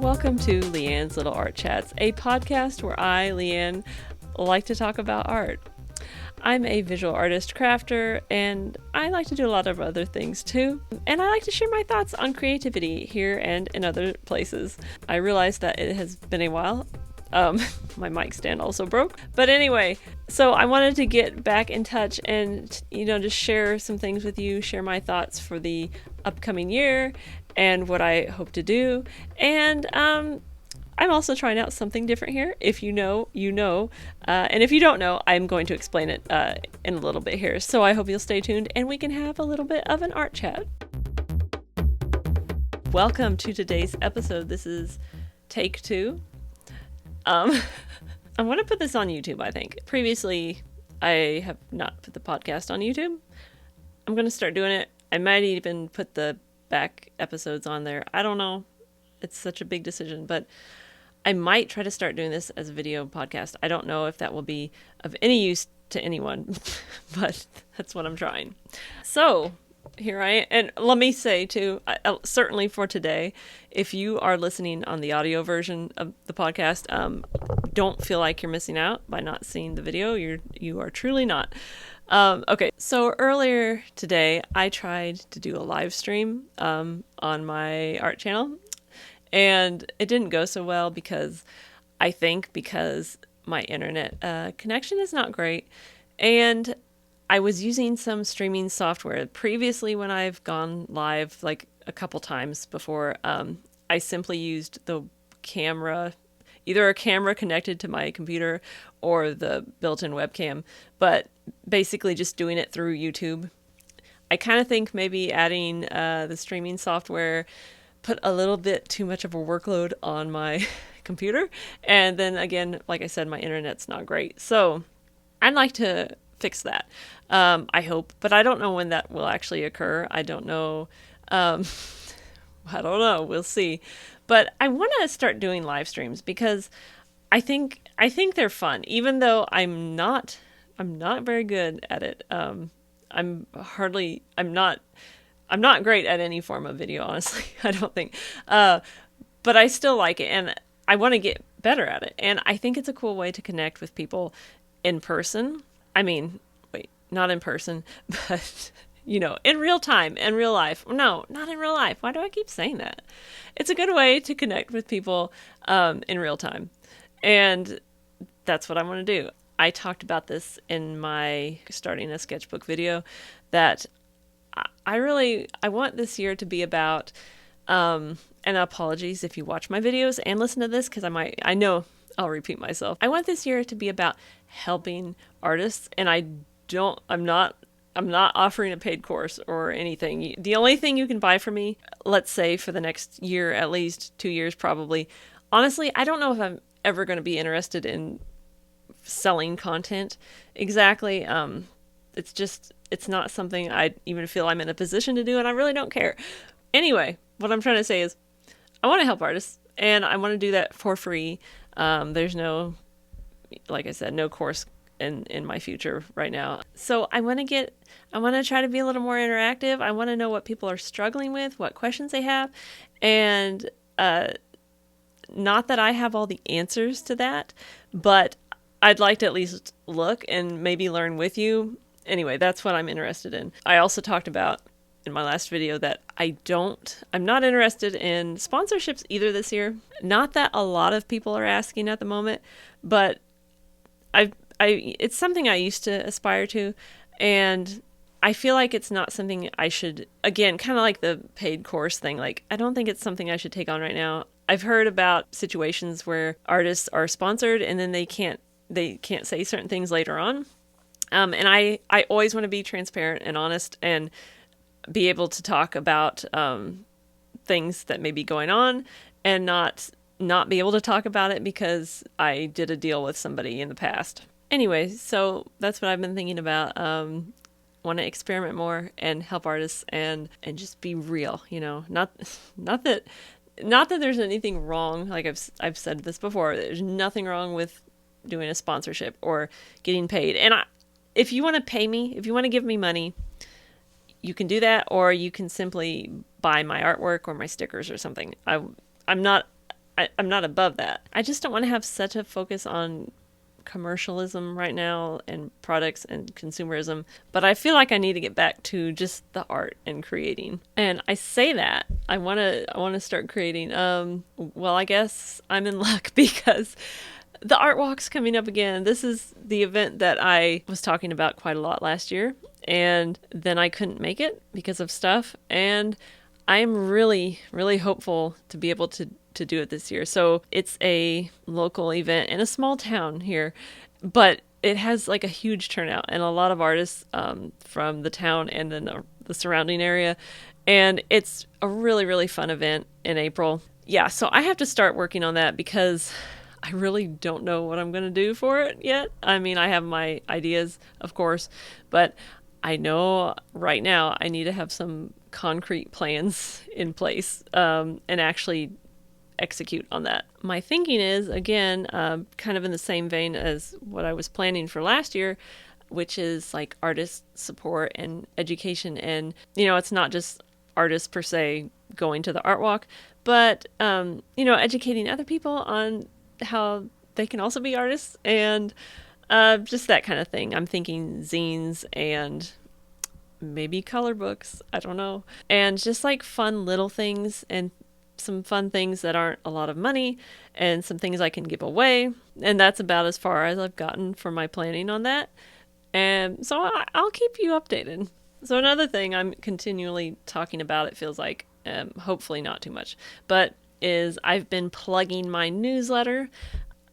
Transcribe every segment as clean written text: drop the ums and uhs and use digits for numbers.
Welcome to Leanne's Little Art Chats, a podcast where I, Leanne, like to talk about art. I'm a visual artist crafter, and I like to do a lot of other things too. And I like to share my thoughts on creativity here and in other places. I realize that it has been a while. My mic stand also broke. But anyway, so I wanted to get back in touch and, just share some things with you, share my thoughts for the upcoming year and what I hope to do. And I'm also trying out something different here. If you know, you know. And if you don't know, I'm going to explain it in a little bit here. So I hope you'll stay tuned and we can have a little bit of an art chat. Welcome to today's episode. This is take 2. I want to put this on YouTube, I think. Previously, I have not put the podcast on YouTube. I'm going to start doing it. I might even put the back episodes on there. I don't know. It's such a big decision, but I might try to start doing this as a video podcast. I don't know if that will be of any use to anyone, but that's what I'm trying. So here I am. And let me say too, certainly for today, if you are listening on the audio version of the podcast, don't feel like you're missing out by not seeing the video. You are truly not. Okay, so earlier today, I tried to do a live stream on my art channel, and it didn't go so well because my internet connection is not great, and I was using some streaming software. Previously, when I've gone live like a couple times before, I simply used the camera, either a camera connected to my computer or the built-in webcam, but basically just doing it through YouTube. I kind of think maybe adding the streaming software put a little bit too much of a workload on my computer. And then again, like I said, my internet's not great. So I'd like to fix that. I hope, but I don't know when that will actually occur. I don't know. I don't know. We'll see. But I want to start doing live streams because I think they're fun, even though I'm not very good at it. I'm not great at any form of video, honestly. I don't think. But I still like it, and I want to get better at it. And I think it's a cool way to connect with people in person. I mean, wait, not in person, but in real time, in real life. No, not in real life. Why do I keep saying that? It's a good way to connect with people in real time. And that's what I want to do. I talked about this in my starting a sketchbook video, that I want this year to be about, and apologies if you watch my videos and listen to this, because I know I'll repeat myself. I want this year to be about helping artists, and I'm not offering a paid course or anything. The only thing you can buy from me, let's say for the next year, at least 2 years probably. Honestly, I don't know if I'm ever going to be interested in selling content exactly. It's not something I even feel I'm in a position to do, and I really don't care. Anyway, what I'm trying to say is I want to help artists, and I want to do that for free. There's no, like I said, no course in my future right now. So I want to try to be a little more interactive. I want to know what people are struggling with, what questions they have, and not that I have all the answers to that, but I'd like to at least look and maybe learn with you. Anyway, that's what I'm interested in. I also talked about in my last video that I'm not interested in sponsorships either this year. Not that a lot of people are asking at the moment, but it's something I used to aspire to, and I feel like it's not something I should, again, kind of like the paid course thing. Like, I don't think it's something I should take on right now. I've heard about situations where artists are sponsored and then they can't say certain things later on. And I always want to be transparent and honest and be able to talk about things that may be going on, and not be able to talk about it because I did a deal with somebody in the past. Anyway, so that's what I've been thinking about. Want to experiment more and help artists and just be real, not that there's anything wrong. Like I've said this before, there's nothing wrong with doing a sponsorship or getting paid. And if you want to pay me, if you want to give me money, you can do that, or you can simply buy my artwork or my stickers or something. I'm not I'm not above that. I just don't want to have such a focus on commercialism right now and products and consumerism, but I feel like I need to get back to just the art and creating. And I say that I want to start creating. Well, I guess I'm in luck because the art walk's coming up again. This is the event that I was talking about quite a lot last year, and then I couldn't make it because of stuff, and I'm really, really hopeful to be able to do it this year. So it's a local event in a small town here, but it has like a huge turnout and a lot of artists from the town and then the surrounding area. And it's a really, really fun event in April. Yeah, so I have to start working on that because I really don't know what I'm going to do for it yet. I mean, I have my ideas, of course, but I know right now I need to have some concrete plans in place and actually execute on that. My thinking is, again, kind of in the same vein as what I was planning for last year, which is like artist support and education. And, it's not just artists per se going to the art walk, but, educating other people on how they can also be artists and just that kind of thing. I'm thinking zines and maybe color books. I don't know. And just like fun little things and some fun things that aren't a lot of money and some things I can give away. And that's about as far as I've gotten for my planning on that. And so I'll keep you updated. So another thing I'm continually talking about, it feels like, hopefully not too much, but is I've been plugging my newsletter.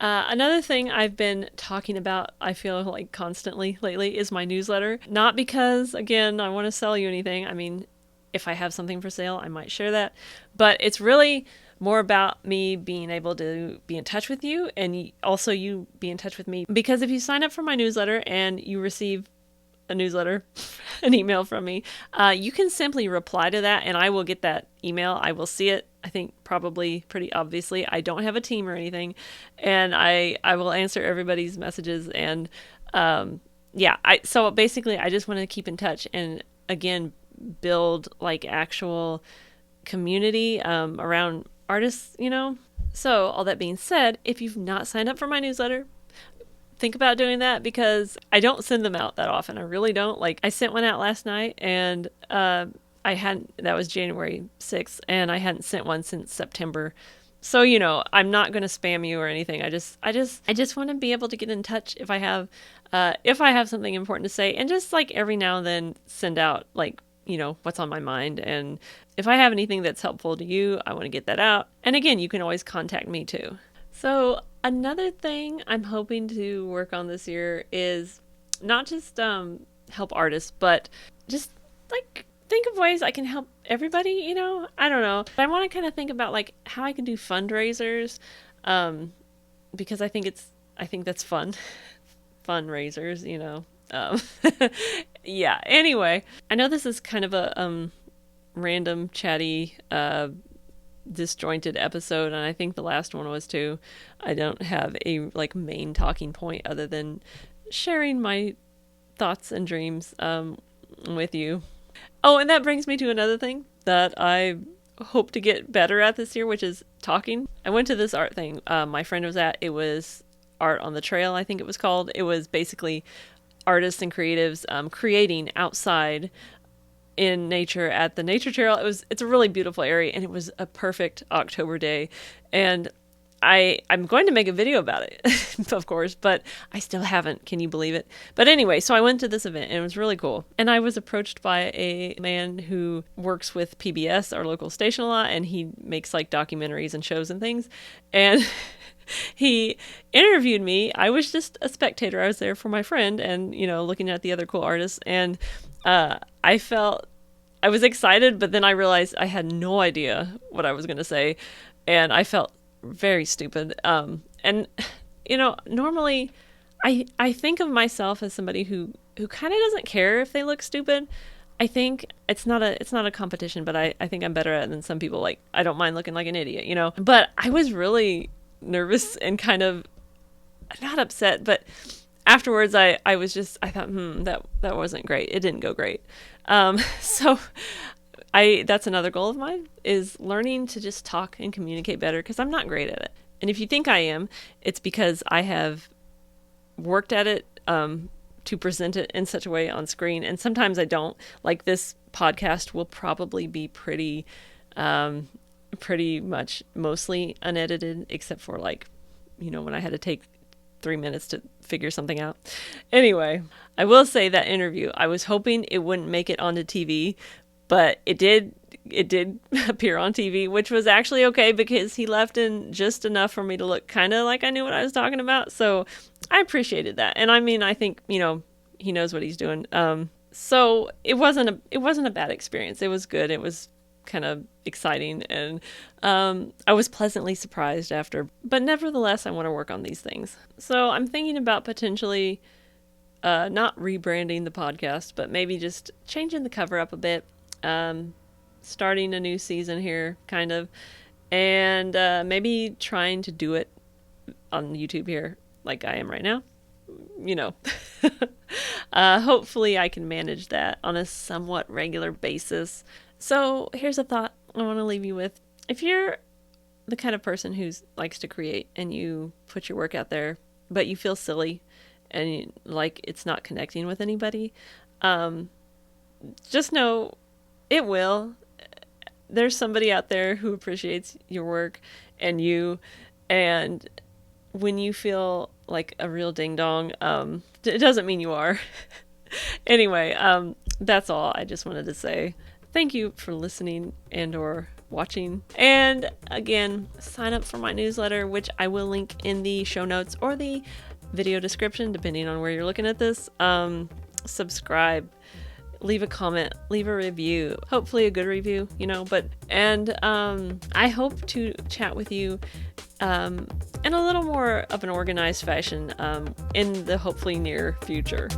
Another thing I've been talking about, I feel like constantly lately, is my newsletter. Not because, again, I want to sell you anything. I mean, if I have something for sale, I might share that. But it's really more about me being able to be in touch with you and also you be in touch with me. Because if you sign up for my newsletter and you receive a newsletter, an email from me, you can simply reply to that and I will get that email. I will see it. I think probably pretty obviously. I don't have a team or anything, and I will answer everybody's messages. And so basically I just want to keep in touch and again build like actual community around artists. So all that being said, if you've not signed up for my newsletter, think about doing that because I don't send them out that often. I really don't. Like I sent one out last night and that was January 6th and I hadn't sent one since September. So, I'm not going to spam you or anything. I just want to be able to get in touch if I have something important to say and just like every now and then send out like, what's on my mind. And if I have anything that's helpful to you, I want to get that out. And again, you can always contact me too. So another thing I'm hoping to work on this year is not just help artists, but just like think of ways I can help everybody, I don't know. But I want to kind of think about like how I can do fundraisers because I think that's fun. Fundraisers, yeah. Anyway, I know this is kind of a random, chatty, disjointed episode, and I think the last one was too. I don't have a like main talking point other than sharing my thoughts and dreams with you. Oh, and that brings me to another thing that I hope to get better at this year, which is talking. I went to this art thing my friend was at. It was Art on the Trail, I think it was called. It was basically artists and creatives creating outside in nature at the nature trail. It's a really beautiful area and it was a perfect October day. And I'm going to make a video about it, of course, but I still haven't. Can you believe it? But anyway, so I went to this event and it was really cool. And I was approached by a man who works with PBS, our local station, a lot, and he makes like documentaries and shows and things. And he interviewed me. I was just a spectator. I was there for my friend and, looking at the other cool artists. And I was excited, but then I realized I had no idea what I was going to say. And I felt very stupid. And, normally I think of myself as somebody who kind of doesn't care if they look stupid. I think it's not a competition, but I think I'm better at it than some people. Like, I don't mind looking like an idiot, but I was really nervous and kind of not upset, but afterwards I thought, that wasn't great. It didn't go great. So That's another goal of mine, is learning to just talk and communicate better, because I'm not great at it. And if you think I am, it's because I have worked at it to present it in such a way on screen, and sometimes I don't. Like, this podcast will probably be pretty much mostly unedited, except for, like, when I had to take 3 minutes to figure something out. Anyway, I will say that interview, I was hoping it wouldn't make it onto TV, but it did appear on TV, which was actually okay, because he left in just enough for me to look kind of like I knew what I was talking about. So I appreciated that. And I mean, I think, he knows what he's doing. So it wasn't a bad experience. It was good. It was kind of exciting, and I was pleasantly surprised after. But nevertheless, I want to work on these things. So I'm thinking about potentially not rebranding the podcast, but maybe just changing the cover up a bit, starting a new season here, kind of, and maybe trying to do it on YouTube here like I am right now. Hopefully I can manage that on a somewhat regular basis. So here's a thought I want to leave you with. If you're the kind of person who likes to create, and you put your work out there, but you feel silly and like it's not connecting with anybody, just know it will. There's somebody out there who appreciates your work and you, and when you feel like a real ding dong, it doesn't mean you are. Anyway, that's all I just wanted to say. Thank you for listening and or watching. And again, sign up for my newsletter, which I will link in the show notes or the video description, depending on where you're looking at this. Subscribe, leave a comment, leave a review, hopefully a good review, I hope to chat with you in a little more of an organized fashion in the hopefully near future.